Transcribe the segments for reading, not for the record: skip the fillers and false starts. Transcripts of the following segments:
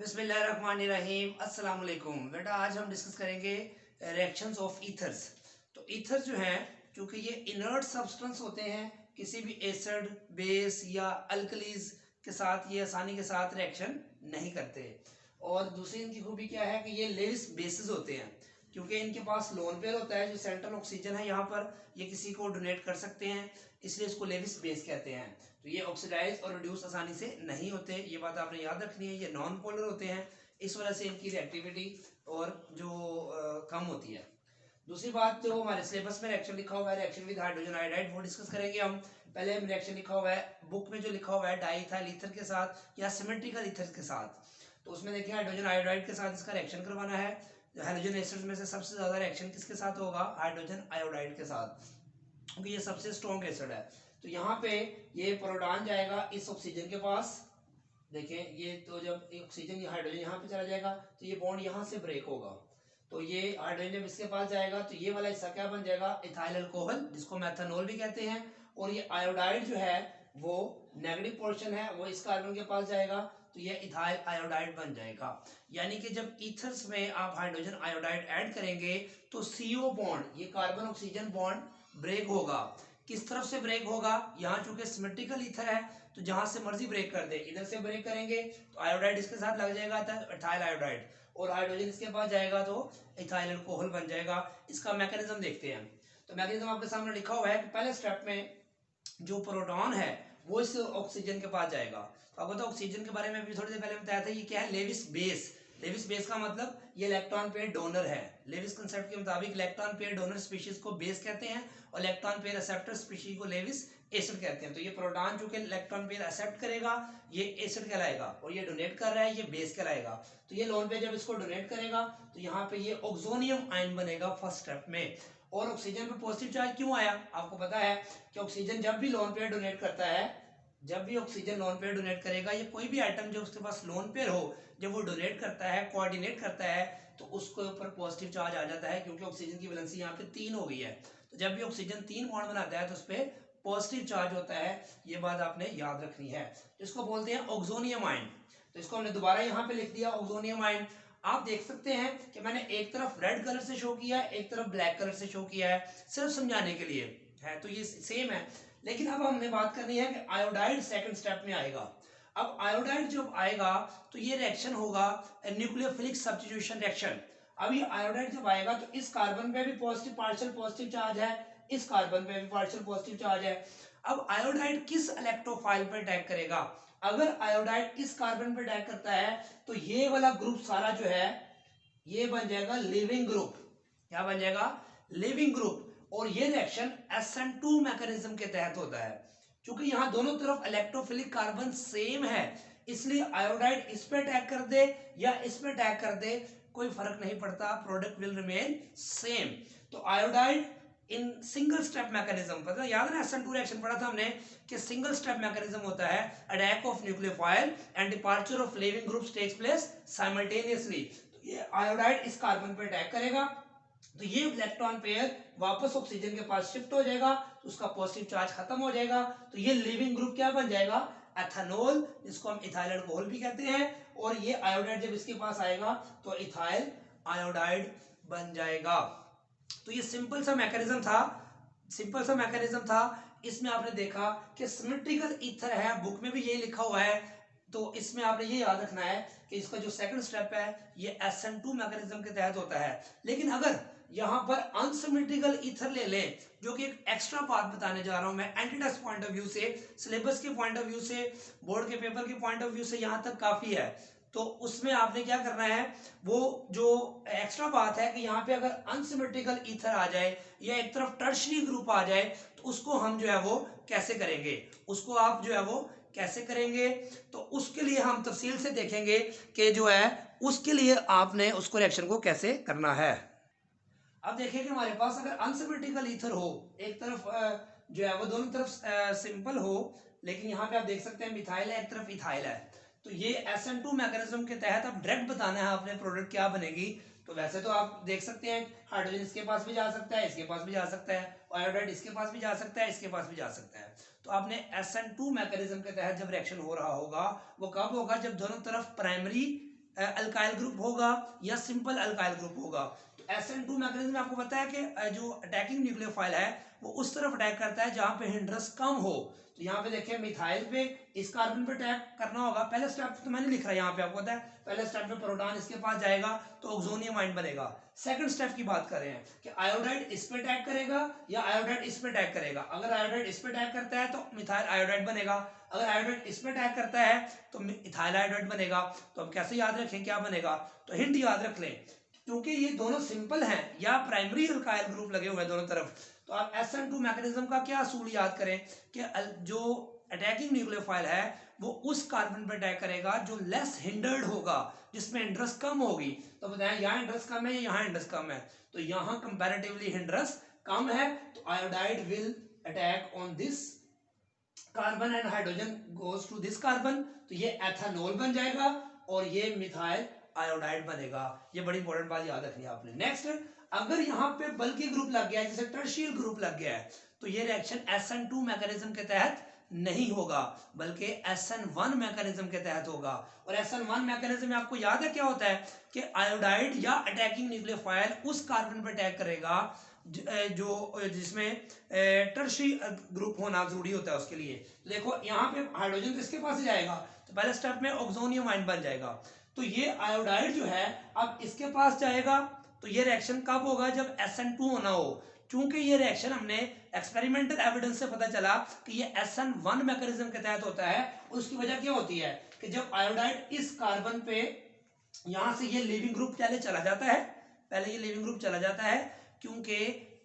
बिस्मिल्लाहिर्रहमानिर्रहीम अस्सलाम वालेकुम। बेटा आज हम डिस्कस करेंगे रिएक्शंस ऑफ ईथर्स। तो ईथर जो हैं क्योंकि ये इनर्ट सब्सटेंस होते हैं, किसी भी एसिड बेस या अल्कलीज के साथ ये आसानी के साथ रिएक्शन नहीं करते। और दूसरी इनकी खूबी क्या है कि ये लेविस बेसिस होते हैं, क्योंकि इनके पास लोन पेयर होता है। जो सेंट्रल ऑक्सीजन है यहाँ पर ये किसी को डोनेट कर सकते हैं, इसलिए इसको लेविस बेस कहते हैं। तो ये ऑक्सीडाइज और रिड्यूस आसानी से नहीं होते, ये बात आपने याद रखनी है। ये नॉन पोलर होते हैं, इस वजह से इनकी रिएक्टिविटी और जो कम होती है। दूसरी बात, जो हमारे सिलेबस में रिएक्शन लिखा हुआ है रिएक्शन विद हाइड्रोजन आयोडाइड, वो डिस्कस करेंगे हम। पहले हम रिएक्शन लिखा हुआ है बुक में, जो लिखा हुआ है डाईइथाइल ईथर के साथ या सिमेट्रिकल ईथर के साथ। तो उसमें देखिए हाइड्रोजन आयोडाइड के साथ इसका रिएक्शन करवाना है। हाइड्रोजन एसिड्स में से सबसे ज्यादा रिएक्शन किसके साथ होगा? हाइड्रोजन आयोडाइड के साथ, क्योंकि ये सबसे स्ट्रॉन्ग एसिड है। तो यहाँ पे ये प्रोटॉन जाएगा इस ऑक्सीजन के पास। देखें ये तो जब ऑक्सीजन हाइड्रोजन यहाँ पे चला जाएगा तो ये बॉन्ड यहाँ से ब्रेक होगा। तो ये हाइड्रोजन जब इसके पास जाएगा तो ये वाला हिस्सा क्या बन जाएगा? इथाइल अल्कोहल, जिसको मेथनॉल भी कहते हैं। और ये आयोडाइड जो है वो नेगेटिव पोर्शन है, वो इस कार्बन के पास जाएगा, तो ये इथाइल आयोडाइड बन जाएगा। यानी कि जब ईथर्स में आप हाइड्रोजन आयोडाइड ऐड करेंगे तो CO बॉन्ड, ये कार्बन ऑक्सीजन बॉन्ड ब्रेक होगा। किस तरफ से ब्रेक होगा? यहाँ चूंकि सिमेट्रिकल ईथर है तो जहां से मर्जी ब्रेक कर दे, इधर से ब्रेक करेंगे तो आयोडाइड इसके साथ लग जाएगा, इथाइल आयोडाइड, और हाइड्रोजन इसके पास जाएगा तो इथाइल अल्कोहल बन जाएगा। इसका मैकेनिज्म देखते हैं। तो मैकेनिज्म आपके सामने लिखा हुआ है कि पहले स्टेप में जो प्रोटॉन है वो इस ऑक्सीजन के पास जाएगा। तो आपको तो ऑक्सीजन के बारे में भी थोड़ी देर पहले बताया था, ये क्या है? Lewis base. लेविस बेस का मतलब ये इलेक्ट्रॉन पेयर डोनर है। लेविस कंसेप्ट के मुताबिक इलेक्ट्रॉन पेयर डोनर स्पीशीज को बेस कहते हैं और इलेक्ट्रॉन पेयर एक्सेप्टर स्पीशीज को लेविस एसिड कहते हैं। तो ये प्रोटॉन जो कि इलेक्ट्रॉन पेयर एक्सेप्ट करेगा ये एसिड कहलाएगा, और ये डोनेट कर रहा है ये बेस कहलाएगा। तो ये लोन पेयर जब इसको डोनेट करेगा तो यहाँ पे ये ऑक्सोनियम आयन बनेगा फर्स्ट स्टेप में। और ऑक्सीजन पे पॉजिटिव चार्ज क्यों आया? आपको पता है कि ऑक्सीजन जब भी लोन पेयर डोनेट करता है, जब भी ऑक्सीजन लोन पेयर डोनेट करेगा, ये कोई भी आइटम जो उसके पास लोन पेयर हो, जब वो डोनेट करता है, कोऑर्डिनेट करता है, तो उसके ऊपर पॉजिटिव चार्ज आ जाता है, क्योंकि ऑक्सीजन की वैलेंसी यहाँ पे 3 हो गई है। तो जब भी ऑक्सीजन 3 बॉन्ड बनाता है तो उस पर पॉजिटिव चार्ज होता है। ये बात आपने याद रखनी है। इसको बोलते हैं ऑक्सोनियम आयन। तो इसको हमने दोबारा यहाँ पे लिख दिया ऑक्सोनियम आयन। आप देख सकते हैं कि मैंने एक तरफ रेड कलर से शो किया है, एक तरफ ब्लैक कलर से शो किया है, सिर्फ समझाने के लिए है। तो ये सेम है। लेकिन अब हमने बात करनी है कि आयोडाइड सेकंड स्टेप में आएगा। अब आयोडाइड जब आएगा तो ये रिएक्शन होगा न्यूक्लियोफिलिक सब्स्टिट्यूशन रिएक्शन। अब ये आयोडाइड जब आएगा तो इस कार्बन पे भी पॉजिटिव पार्शियल पॉजिटिव चार्ज है, इस कार्बन पे भी पार्शियल पॉजिटिव चार्ज है। अब आयोडाइड किस इलेक्ट्रोफाइल पर अटैक करेगा? अगर आयोडाइड इस कार्बन पर अटैक करता है तो ये वाला ग्रुप सारा जो है ये बन जाएगा लिविंग ग्रुप। क्या बन जाएगा? Leaving group. और ये रिएक्शन SN2 मैकेनिज्म के तहत होता है। क्योंकि यहां दोनों तरफ इलेक्ट्रोफिलिक कार्बन सेम है, इसलिए आयोडाइड इस पे अटैक कर दे या इस पे अटैक कर दे, कोई फर्क नहीं पड़ता, प्रोडक्ट विल रिमेन सेम। तो iodide in single step mechanism, पता याद है SN2 रिएक्शन पढ़ा था हमने कि सिंगल स्टेप मैकेनिज्म होता है, attack of nucleophile and departure of living groups takes place simultaneously. तो ये आयोडाइड इस कार्बन पे अटैक करेगा तो ये इलेक्ट्रॉन पेयर वापस ऑक्सीजन के पास शिफ्ट हो जाएगा, तो उसका पॉजिटिव चार्ज खत्म हो जाएगा। तो ये लिविंग ग्रुप क्या बन जाएगा? एथेनॉल, जिसको हम इथाइल अल्कोहल भी कहते हैं। और ये आयोडाइड जब इसके पास आएगा तो इथाइल आयोडाइड बन जाएगा। तो ये सिंपल सा मैकेनिज्म था, सिंपल सा मैकेनिज्म था। इसमें आपने देखा कि सिमेट्रिकल ईथर है, बुक में भी यही लिखा हुआ है। तो इसमें आपने ये याद रखना है कि इसका जो सेकंड स्टेप है ये SN2 मैकेनिज्म के तहत होता है। लेकिन अगर यहां पर अनसिमेट्रिकल ईथर ले लें, जो कि एक एक्स्ट्रा बात बताने जा रहा हूं मैं, एंटीटेस्ट पॉइंट ऑफ व्यू से, सिलेबस के पॉइंट ऑफ व्यू से, बोर्ड के पेपर के पॉइंट ऑफ व्यू से यहां तक काफी है। तो उसमें आपने क्या करना है, वो जो एक्स्ट्रा बात है कि यहाँ पे अगर अनसिमेट्रिकल ईथर आ जाए या एक तरफ टर्शरी ग्रुप आ जाए तो उसको हम जो है वो कैसे करेंगे, उसको आप जो है वो कैसे करेंगे, तो उसके लिए हम तफसील से देखेंगे कि जो है उसके लिए आपने उसको रिएक्शन को कैसे करना है। अब देखिए कि हमारे पास अगर अनसिमेट्रिकल ईथर हो, एक तरफ जो है वो दोनों तरफ सिंपल हो, लेकिन यहाँ पे आप देख सकते हैं मिथाइल है, एक तरफ इथाइल है, तो ये SN2 मैकेनिज्म के तहत अब डायरेक्ट बताना है आपने प्रोडक्ट क्या बनेगी। तो वैसे तो आप देख सकते हैं हाइड्रोजन इसके पास भी जा सकता है, इसके पास भी जा सकता है, आयोडाइड इसके पास भी जा सकता है, इसके पास भी जा सकता है। तो आपने SN2 मैकेनिज्म के तहत जब रिएक्शन हो रहा होगा वो कब होगा? जब दोनों तरफ प्राइमरी अल्काइल ग्रुप होगा या सिंपल अल्काइल ग्रुप होगा। तो SN2 मैकेनिज्म में आपको पता है कि जो अटैकिंग न्यूक्लियोफाइल है वो उस तरफ अटैक करता है जहां पे हिंड्रेंस कम हो। तो यहाँ पे देखिए मिथाइल पे इस कार्बन पे अटैक करना होगा। पहले स्टेप तो मैंने लिख रहा है यहाँ पे, आपको पता है पहले स्टेप में प्रोटॉन इसके पास जाएगा तो ऑक्सोनियम आयन बनेगा। सेकंड स्टेप की बात कर रहे हैं कि आयोडाइड इस पे अटैक करेगा या आयोडाइड इस पे अटैक करेगा। अगर आयोडाइड इस पे अटैक करता है तो मिथाइल आयोडाइड बनेगा, अगर आयोडाइड इस पे अटैक करता है तो इथाइल आयोडाइड बनेगा। तो हम कैसे याद रखें क्या बनेगा, तो हिंट याद रख लें क्योंकि ये दोनों सिंपल हैं या प्राइमरी अल्काइल ग्रुप लगे हुए हैं दोनों तरफ। तो आप SN2 मैकेनिज्म का क्या असूल याद करें कि जो अटैकिंग न्यूक्लियोफाइल है वो उस कार्बन पर अटैक करेगा जो लेस हिंडर्ड होगा, जिसमें हिंड्रेंस कम होगी। तो बताएं यहाँ हिंड्रेंस कम है या यहाँ हिंड्रेंस कम है, तो यहाँ कंपैरेटिवली हिंड्रेंस कम है। तो iodide will attack on this carbon and hydrogen goes to this carbon, तो ये एथेनॉल बन जाएगा और ये मिथाइल आयोडाइड बनेगा। ये बड़ी इंपॉर्टेंट बात याद रखनी है आपने। नेक्स्ट, अगर यहाँ पे बल्कि ग्रुप लग गया है जैसे टर्शियल ग्रुप लग गया है तो ये रिएक्शन SN2 मैकेनिज्म के तहत नहीं होगा बल्कि SN1 मैकेनिज्म के तहत होगा। और SN1 मैकेनिज्म में आपको याद है क्या होता है कि आयोडाइड या अटैकिंग न्यूक्लियोफाइल उस कार्बन पर अटैक करेगा जो जिसमें टर्शियरी ग्रुप होना जरूरी होता है उसके लिए। तो देखो यहाँ पे हाइड्रोजन किसके पास ही जाएगा, तो पहले स्टेप में ऑक्सोनियम आयन बन जाएगा। तो ये आयोडाइड जो है अब इसके पास जाएगा, तो ये रिएक्शन कब होगा, जब SN2 होना हो। चूंकि ये रिएक्शन हमने एक्सपेरिमेंटल एविडेंस से पता चला कि ये SN1 मैकेनिज्म के तहत होता है। उसकी वजह क्या होती है कि जब आयोडाइड इस कार्बन पे यहां से ये लिविंग ग्रुप पहले चला जाता है, पहले ये लिविंग ग्रुप चला जाता है क्योंकि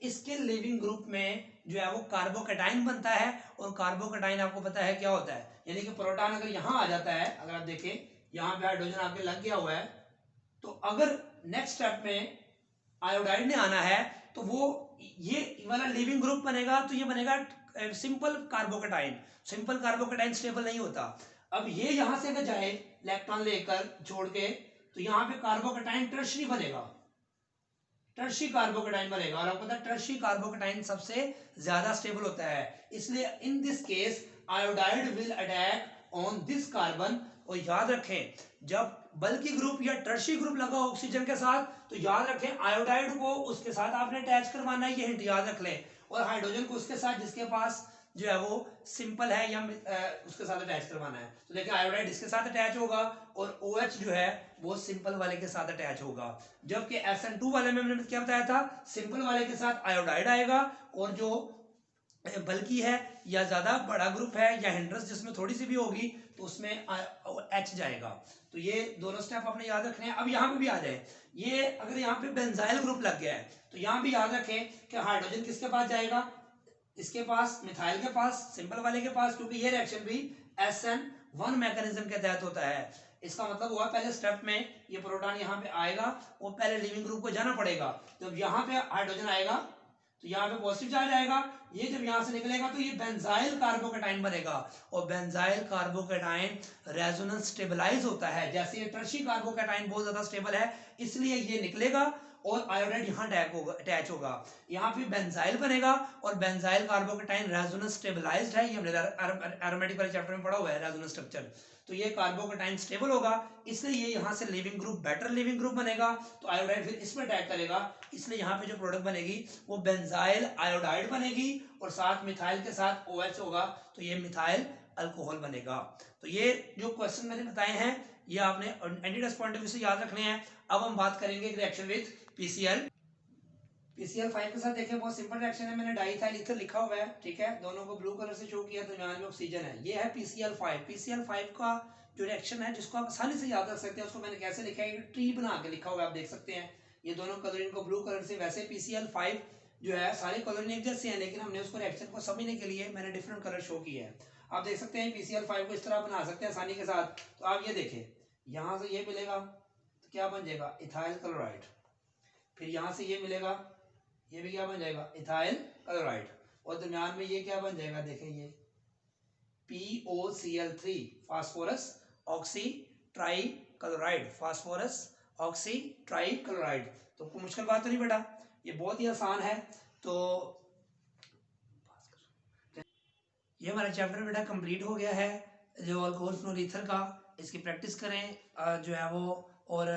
इसके लिविंग ग्रुप में जो है वो कार्बोकैटाइन बनता है। और कार्बोकैटाइन आपको पता है क्या होता है, यानी कि प्रोटॉन अगर यहां आ जाता है, अगर आप देखें यहां पे हाइड्रोजन आपके लग गया हुआ है, तो अगर नेक्स्ट स्टेप में आयोडाइड ने आना है तो वो ये वाला लिविंग ग्रुप बनेगा, तो ये बनेगा simple carbocation. Simple carbocation stable नहीं होता। अब ये यहां से अगर जाए इलेक्ट्रॉन लेकर छोड़ के, तो यहाँ पे कार्बोकैटाइन टर्शियरी बनेगा, टर्शियरी कार्बोकैटाइन बनेगा। और आपको पता है टर्शियरी कार्बोकैटाइन सबसे ज्यादा स्टेबल होता है। इसलिए in this case iodide will attack on this carbon. और याद रखें जब बल्कि ग्रुप या टर्शियरी ग्रुप लगा ऑक्सीजन के साथ, तो याद रखें आयोडाइड को उसके साथ आपने अटैच करवाना है, ये हिंट याद रख लें। और हाइड्रोजन को उसके साथ जिसके पास जो है वो सिंपल है या उसके साथ अटैच करवाना है। तो देखिए आयोडाइड इसके साथ अटैच होगा और OH जो है वो सिंपल वाले के साथ अटैच होगा। जबकि SN2 वाले में मैंने क्या बताया था, सिंपल वाले के साथ आयोडाइड आएगा और जो बल्कि है या ज्यादा बड़ा ग्रुप है या हिंड्रेंस जिसमें थोड़ी सी भी होगी तो उसमें H जाएगा। तो ये दोनों स्टेप आपने याद रखने हैं। अब यहाँ पे भी आ जाए, ये अगर यहाँ पे बेंजाइल ग्रुप लग गया है तो यहाँ भी याद रखें कि हाइड्रोजन किसके पास जाएगा, इसके पास, मिथाइल के पास, सिंपल वाले के पास, क्योंकि ये रिएक्शन भी SN1 मैकेनिज्म के तहत होता है। इसका मतलब हुआ पहले स्टेप में ये प्रोटॉन यहाँ पे आएगा और पहले लिविंग ग्रुप को जाना पड़ेगा। जब यहाँ पे हाइड्रोजन आएगा तो यहाँ पे पॉजिटिव चार्ज आएगा, ये जब यहाँ से निकलेगा तो ये बेंजाइल कार्बोकैटाइन बनेगा। और बेंजाइल कार्बोकैटाइन रेजोनेंस स्टेबलाइज होता है, जैसे ये टर्शियरी कार्बोकैटाइन बहुत ज्यादा स्टेबल है इसलिए ये निकलेगा और आयोडाइड यहाँ अटैच होगा। यहाँ पे बेंजाइल बनेगा और बेंजाइल कार्बोकैटाइन रेजोनेंस स्टेबलाइज्ड है, ये हमने एरोमेटिक वाले चैप्टर में पढ़ा हुआ है रेजोनेंस स्ट्रक्चर। तो ये कार्बोकैटाइन स्टेबल होगा इसलिए ये यहाँ से leaving group, better leaving group बनेगा। तो आयोडाइड फिर इसमें अटैक करेगा, इसलिए यहाँ पे जो प्रोडक्ट बनेगी वो बेंजाइल आयोडाइड बनेगी और साथ मिथाइल के साथ OH होगा, तो ये मिथाइल अल्कोहल बनेगा। तो ये जो क्वेश्चन मैंने बताए हैं ये आपने एंटीडस पॉइंट ऑफ व्यू से याद रखने हैं। अब हम बात करेंगे रिएक्शन विद PCl। PCl5 के साथ देखिए बहुत सिंपल रिएक्शन है, मैंने डाइथाइल ईथर लिखा हुआ है, ठीक है, दोनों को ब्लू कलर से शो किया, दरमियान में ऑक्सीजन है। ये है PCl5। PCl5 का जो रिएक्शन है जिसको आप आसानी से याद रख सकते हैं, उसको मैंने कैसे लिखा है, ट्री बना के लिखा हुआ है, आप देख सकते हैं। ये दोनों कलरिंग को ब्लू कलर से, वैसे PCl5 जो है सारे कलरिंग एक जैसे हैं, लेकिन हमने उसको रिएक्शन को समझने के लिए मैंने डिफरेंट कलर शो किए हैं। आप देख सकते हैं PCl5 को इस तरह बना सकते हैं आसानी के साथ। तो आप ये देखें, यहाँ से ये मिलेगा तो क्या बन जाएगा, इथाइल क्लोराइड। फिर यहाँ से ये मिलेगा, ये भी क्या बन जाएगा, इथाइल क्लोराइड। और दरमियान में ये क्या बन जाएगा, देखें ये POCl3 phosphorus oxy try chloride, phosphorus oxy try chloride. तो कोई मुश्किल बात तो नहीं बेटा, ये बहुत ही आसान है। तो ये हमारा चैप्टर बेटा कंप्लीट हो गया है जो अल्कोहल फ्लोर ईथर का। इसकी प्रैक्टिस करें, जो है वो और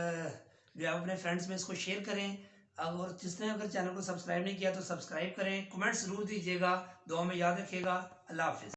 जो है अपने फ्रेंड्स में इसको शेयर करें। अगर जिसने अगर चैनल को सब्सक्राइब नहीं किया तो सब्सक्राइब करें, कमेंट ज़रूर दीजिएगा, दुआ में याद रखिएगा। अल्लाह हाफिज़।